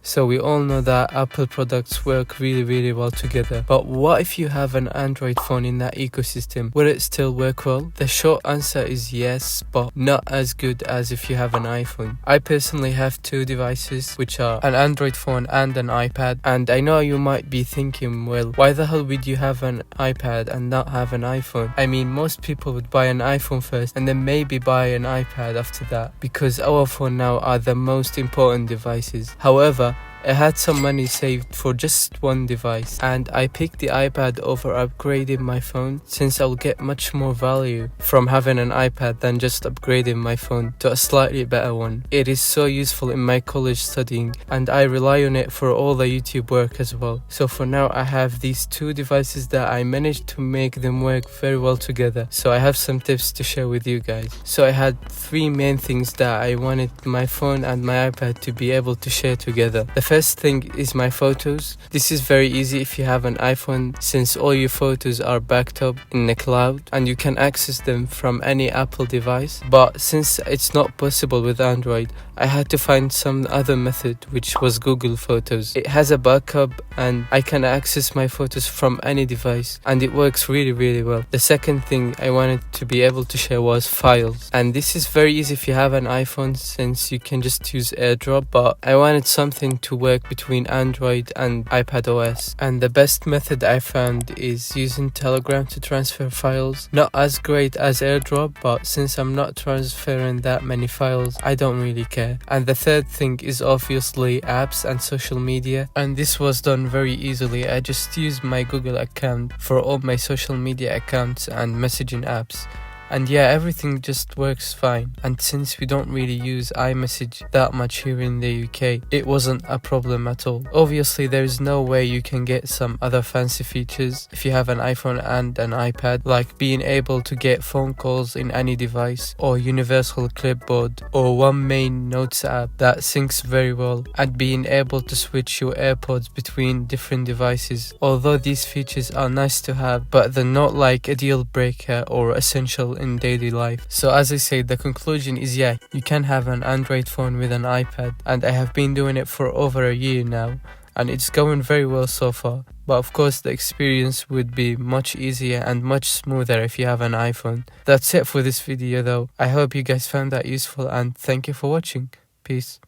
So we all know that Apple products work really well together. But what if you have an Android phone in that ecosystem? Will it still work well? The short answer is yes, but not as good as if you have an iPhone. I personally have two devices, which are an Android phone and an iPad. And I know you might be thinking, well, why the hell would you have an iPad and not have an iPhone? I mean, most people would buy an iPhone first and then maybe buy an iPad after that, because our phone now are the most important devices. However, I had some money saved for just one device, and I picked the iPad over upgrading my phone, since I'll get much more value from having an iPad than just upgrading my phone to a slightly better one. It is so useful in my college studying, and I rely on it for all the YouTube work as well. So for now I have these two devices that I managed to make them work very well together. So I have some tips to share with you guys. So I had three main things that I wanted my phone and my iPad to be able to share together. The first thing is my photos. This is very easy if you have an iPhone, since all your photos are backed up in the cloud and you can access them from any Apple device. But since it's not possible with Android, I had to find some other method, which was Google Photos. It has a backup and I can access my photos from any device, and it works really well. The second thing I wanted to be able to share was files, and this is very easy if you have an iPhone, since you can just use AirDrop, but I wanted something to work between Android and iPad OS, and the best method I found is using Telegram to transfer files. Not as great as AirDrop, but since I'm not transferring that many files, I don't really care. And the third thing is obviously apps and social media, and this was done very easily. I just used my Google account for all my social media accounts and messaging apps. And yeah, everything just works fine. And since we don't really use iMessage that much here in the UK, it wasn't a problem at all. Obviously, there is no way you can get some other fancy features if you have an iPhone and an iPad, like being able to get phone calls in any device, or universal clipboard, or one main notes app that syncs very well, and being able to switch your AirPods between different devices. Although these features are nice to have, but they're not like a deal breaker or essential in daily life. So as I say, the conclusion is yeah, you can have an Android phone with an iPad, and I have been doing it for over a year now, and it's going very well so far. But of course the experience would be much easier and much smoother if you have an iPhone. That's it for this video though. I hope you guys found that useful, and thank you for watching. Peace.